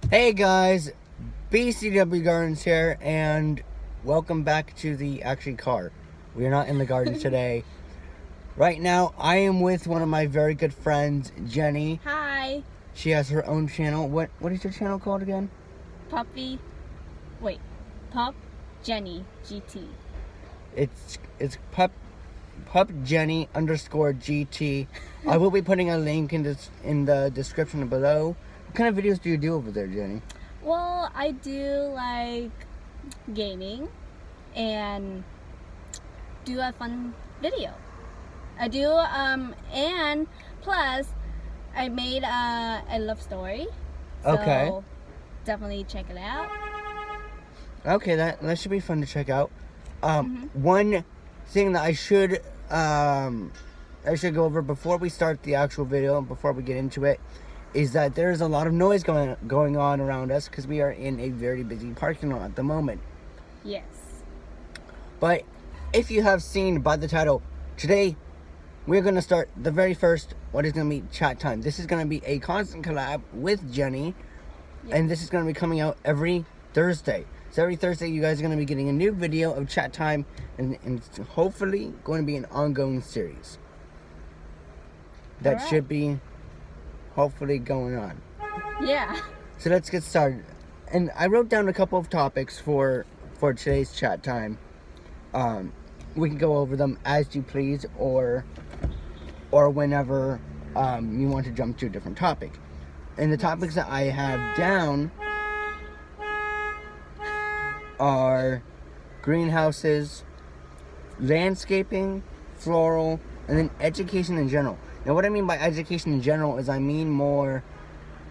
Hey guys, BCW Gardens here, and welcome back to the car. We are not in the gardens today. Right now, I am with one of my very good friends, Jenny. Hi, She has her own channel. What is your channel called again? Puppy. Wait, Pup Jenny GT. It's Pup Jenny _ GT. I will be putting a link in the description below. What kind of videos do you do over there, Jenny? Well, I do like gaming and do a fun video. I do and plus I made a love story. So Okay. definitely check it out. Okay, that should be fun to check out. One thing that I should go over before we start the actual video and before we get into it is that there's a lot of noise going on around us because we are in a very busy parking lot at the moment. Yes. But if you have seen by the title, today we're going to start the very first, what is going to be chat time. This is going to be a constant collab with Jenny, and this is going to be coming out every Thursday. So every Thursday you guys are going to be getting a new video of chat time, and it's hopefully going to be an ongoing series. That Alright. should be hopefully going on. Yeah. So let's get started. And I wrote down a couple of topics for today's chat time. We can go over them as you please, or whenever you want to jump to a different topic. And the topics that I have down are greenhouses, landscaping, floral, and then education in general. Now, what I mean by education in general is I mean more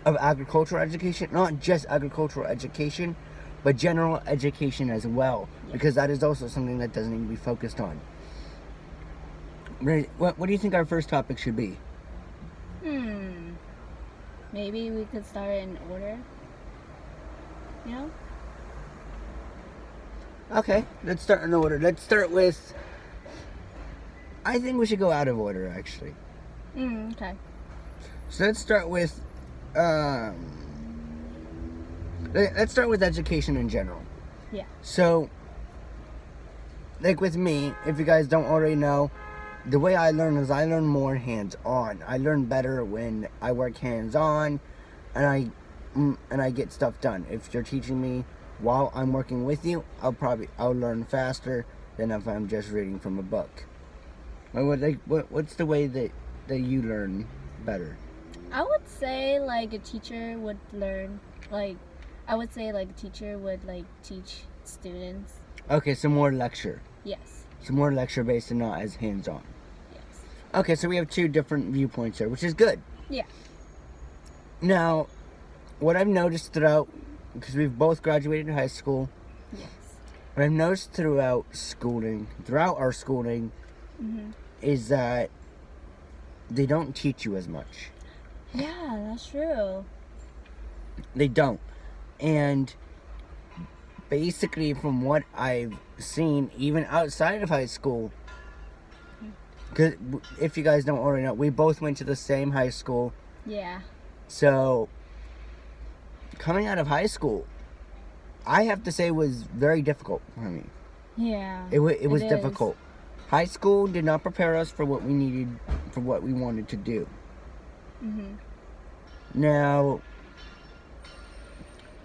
of agricultural education, not just agricultural education, but general education as well, because that is also something that doesn't need to be focused on. What do you think our first topic should be? Maybe we could start in order. You know? Okay, let's start in order. Let's start with, I think we should go out of order, actually. Okay. So let's start with, let's start with education in general. Yeah. So, like with me, if you guys don't already know, the way I learn is I learn more hands-on. I learn better when I work hands-on, and I get stuff done. If you're teaching me while I'm working with you, I'll learn faster than if I'm just reading from a book. What's the way that you learn better? I would say like a teacher would learn a teacher would teach students. Okay, so more lecture. Yes. So more lecture based and not as hands-on. Yes. Okay, so we have two different viewpoints here, which is good. Yeah. Now, what I've noticed throughout, because we've both graduated high school, Yes. what I've noticed throughout our schooling, is that they don't teach you as much. Yeah, that's true. They don't. And basically, from what I've seen, even outside of high school, because if you guys don't already know, we both went to the same high school. Yeah. So, coming out of high school, I have to say, was very difficult for me. Yeah. It was is. difficult. High school did not prepare us for what we needed, for what we wanted to do. Now,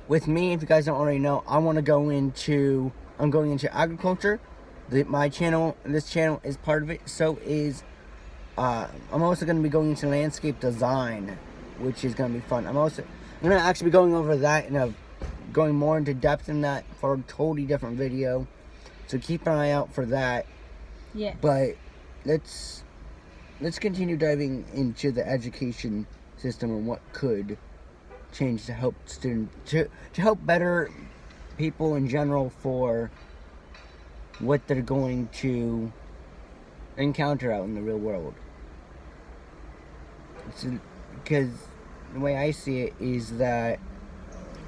with me, if you guys don't already know, I'm going into agriculture. This channel is part of it. So is, I'm also going to be going into landscape design, which is going to be fun. I'm going to actually be going over that and going more into depth in that for a totally different video. So keep an eye out for that. Yes. But let's continue diving into the education system and what could change to help to help better people in general for what they're going to encounter out in the real world. Because the way I see it is that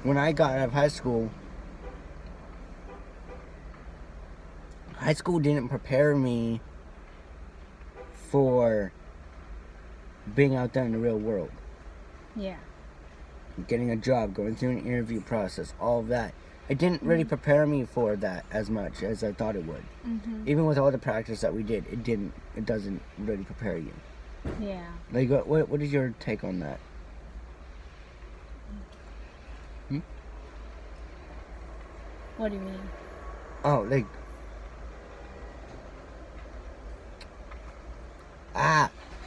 when I got out of high school didn't prepare me for being out there in the real world. Yeah. getting a job, going through an interview process, all of that. It didn't really prepare me for that as much as I thought it would. Even with all the practice that we did, it doesn't really prepare you. Yeah. Like, what is your take on that? What do you mean? Oh, like,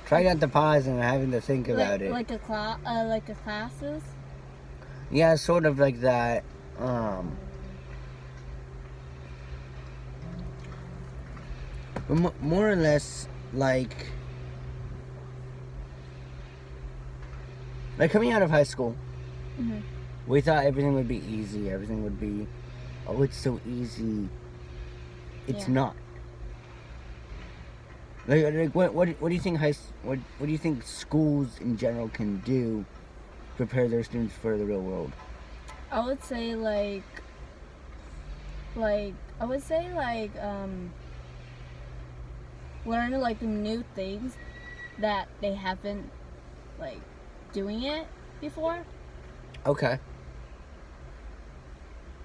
try not to pause and having to think about it. Like a classes? Yeah, sort of like that. But more or less like coming out of high school, we thought everything would be easy. Everything would be, oh, it's so easy. It's Yeah. not. Like what do you think what do you think schools in general can do to prepare their students for the real world? I would say like learn like new things that they haven't like doing it before. Okay.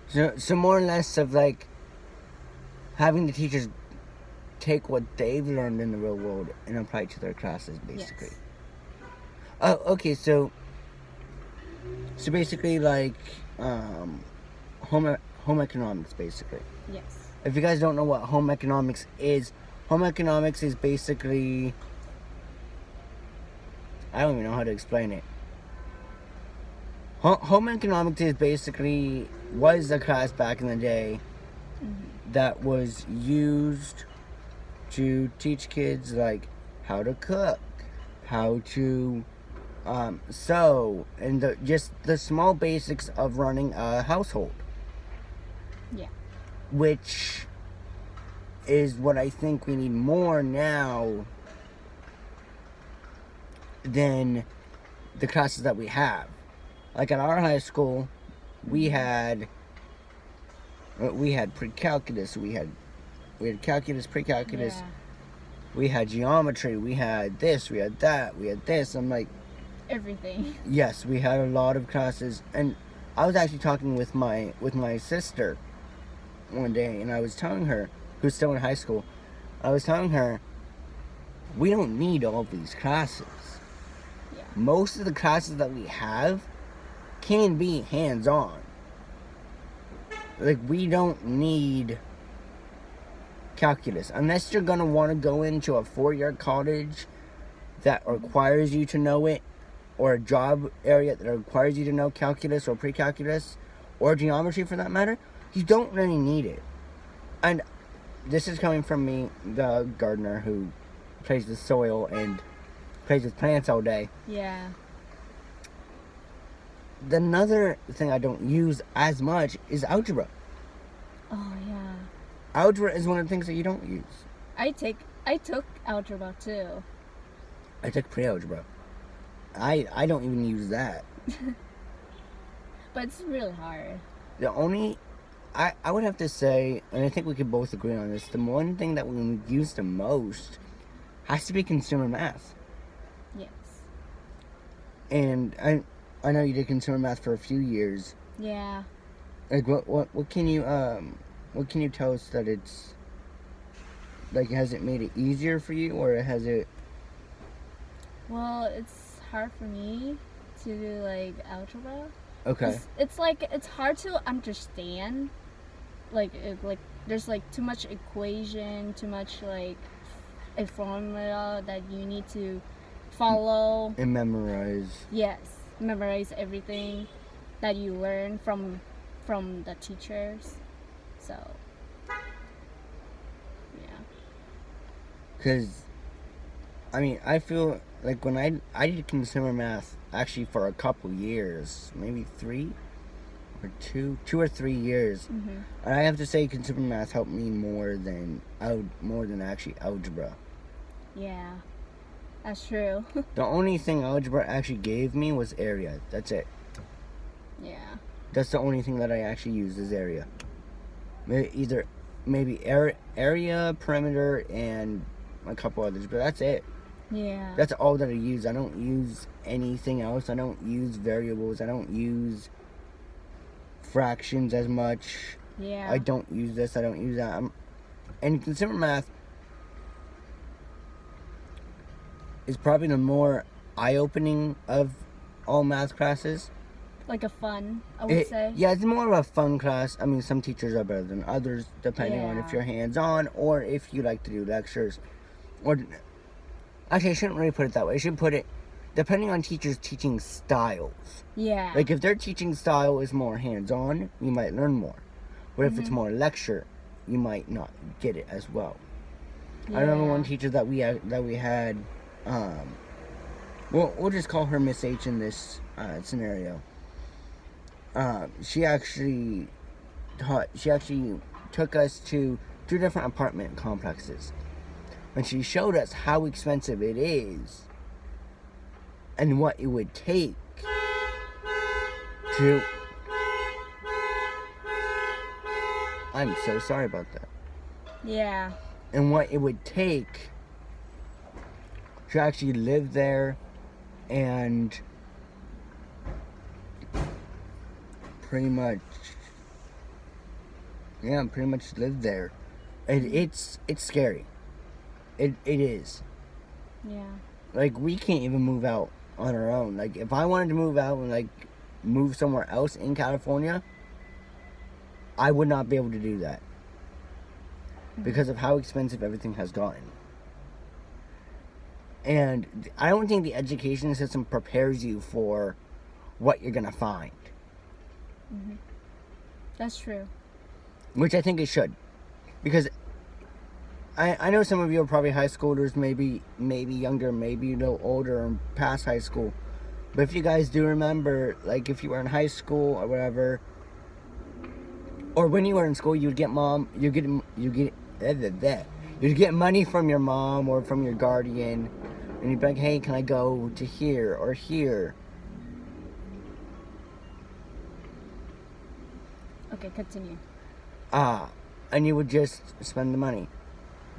So more or less of like having the teachers take what they've learned in the real world and apply it to their classes, basically. Yes. Oh, okay. So basically, like home economics, basically. Yes. If you guys don't know what home economics is basically, I don't even know how to explain it. Home economics is basically was a class back in the day that was used to teach kids like how to cook, how to sew, and just the small basics of running a household. Yeah. Which is what I think we need more now than the classes that we have. Like at our high school, we had pre-calculus, we had calculus, pre-calculus, Yeah. we had geometry, we had this, we had that, we had this. I'm like, Everything. yes, we had a lot of classes, and I was actually talking with my sister one day, and I was telling her, who's still in high school, I was telling her, we don't need all these classes. Yeah. Most of the classes that we have can be hands-on. Like, we don't need calculus unless you're gonna want to go into a 4-year college that requires you to know it, or a job area that requires you to know calculus or pre-calculus or geometry for that matter. You don't really need it. And this is coming from me, the gardener who plays with soil and plays with plants all day. Yeah. Another thing I don't use as much is algebra. Oh yeah. Algebra is one of the things that you don't use. I took algebra too. I took pre-algebra. I don't even use that. But it's really hard. The only, I would have to say, and I think we could both agree on this, the one thing that we use the most has to be consumer math. Yes. And I know you did consumer math for a few years. Yeah. Like what can you tell us that it's like, has it made it easier for you, or has it? Well, it's hard for me to do like algebra. Okay. It's hard to understand. Like there's like too much equation, too much like a formula that you need to follow. And memorize. Yes, memorize everything that you learn from the teachers. So yeah. Because, I mean, I feel like when I did consumer math actually for a couple years, maybe 2 or 3 years, and I have to say consumer math helped me more than actually algebra. Yeah, that's true. The only thing algebra actually gave me was area. That's it. Yeah. That's the only thing that I actually used is area. Maybe area, perimeter, and a couple others, but that's it. Yeah. That's all that I use. I don't use anything else. I don't use variables. I don't use fractions as much. Yeah. I don't use this. I don't use that. And consumer math is probably the more eye-opening of all math classes. Like a fun, I would say. Yeah, it's more of a fun class. I mean, some teachers are better than others, depending on if Yeah. you're hands-on or if you like to do lectures. Or, actually, I shouldn't really put it that way. I should put it, depending on teachers' teaching styles. Yeah. Like, if their teaching style is more hands-on, you might learn more. But if it's more lecture, you might not get it as well. I remember one teacher that we had, we'll just call her Miss H in this scenario. She actually took us to 2 different apartment complexes, and she showed us how expensive it is and what it would take to. I'm so sorry about that. Yeah. And what it would take to actually live there and pretty much live there. It's scary. It is. Yeah. Like, we can't even move out on our own. Like, if I wanted to move out and like move somewhere else in California, I would not be able to do that because of how expensive everything has gotten. And I don't think the education system prepares you for what you're gonna find, That's true. which I think it should, because I know some of you are probably high schoolers, maybe younger, maybe a little older and past high school. But if you guys do remember, like if you were in high school or whatever, or when you were in school, you'd get money from your mom or from your guardian, and you'd be like, hey, can I go to here or here? Okay, continue. And you would just spend the money.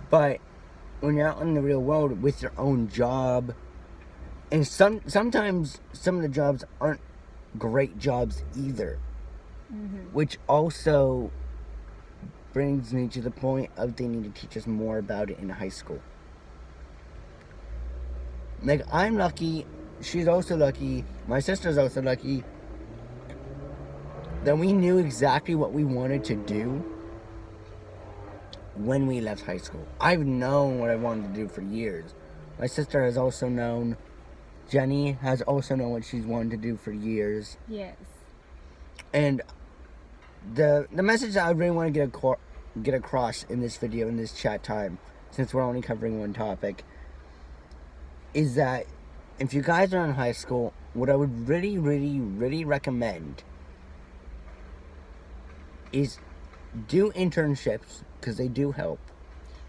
But when you're out in the real world with your own job, and sometimes some of the jobs aren't great jobs either, which also brings me to the point of they need to teach us more about it in high school. Like, I'm lucky, she's also lucky, my sister's also lucky, that we knew exactly what we wanted to do when we left high school. I've known what I wanted to do for years. My sister has also known. Jenny has also known what she's wanted to do for years. Yes. And the message that I really want to get across in this video, in this chat time, since we're only covering one topic, is that if you guys are in high school, what I would really, really, really recommend is do internships, because they do help.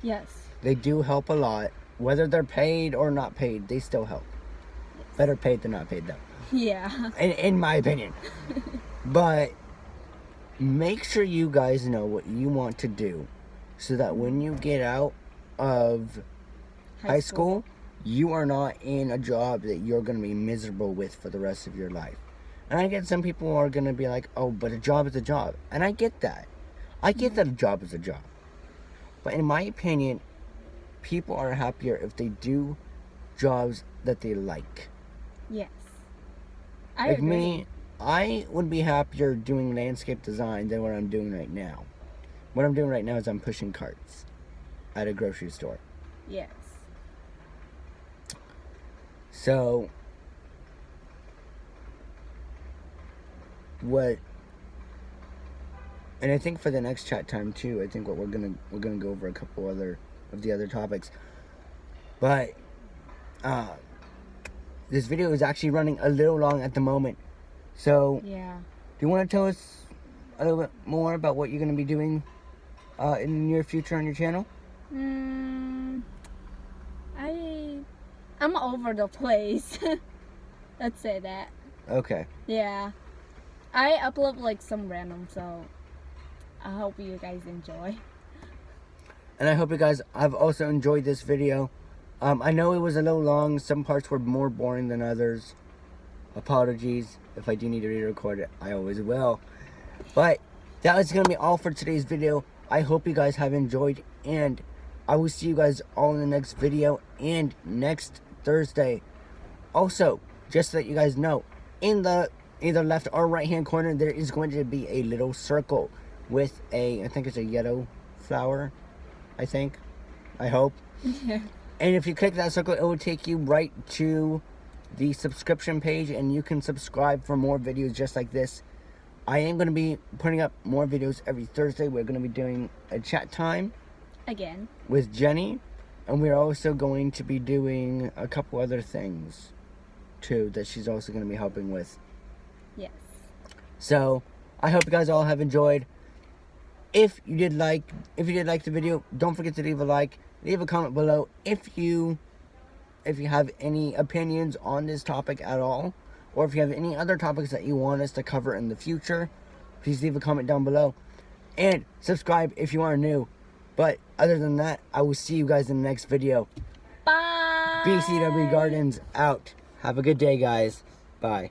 Yes. They do help a lot. Whether they're paid or not paid, they still help. Better paid than not paid, though. Yeah. In my opinion. But make sure you guys know what you want to do, so that when you get out of high school, you are not in a job that you're going to be miserable with for the rest of your life. And I get some people are going to be like, oh, but a job is a job. And I get that. I get that a job is a job. But in my opinion, people are happier if they do jobs that they like. Yes. I Like agree. me, I would be happier doing landscape design than what I'm doing right now. What I'm doing right now is I'm pushing carts at a grocery store. Yes. So, and I think for the next chat time too, I think what we're gonna go over a couple other of the other topics. But this video is actually running a little long at the moment. So, Yeah. do you want to tell us a little bit more about what you're gonna be doing in the near future on your channel? I'm over the place. Let's say that. Okay. Yeah. I upload like some random, so I hope you guys enjoy. And I hope you guys have also enjoyed this video. I know it was a little long. Some parts were more boring than others. Apologies. If I do need to re-record it, I always will. But that is going to be all for today's video. I hope you guys have enjoyed, and I will see you guys all in the next video and next Thursday. Also, just so that you guys know, in the either left or right hand corner, there is going to be a little circle with I think it's a yellow flower, I hope. Yeah. And if you click that circle, it will take you right to the subscription page, and you can subscribe for more videos just like this. I am going to be putting up more videos every Thursday. We're going to be doing a chat time Again. with Jenny, and we're also going to be doing a couple other things too that she's also going to be helping with. Yes. So I hope you guys all have enjoyed. If you did like the video, don't forget to leave a like, leave a comment below. If you have any opinions on this topic at all, or if you have any other topics that you want us to cover in the future, please leave a comment down below. And subscribe if you are new. But other than that, I will see you guys in the next video. Bye. BCW Gardens out. Have a good day, guys. Bye.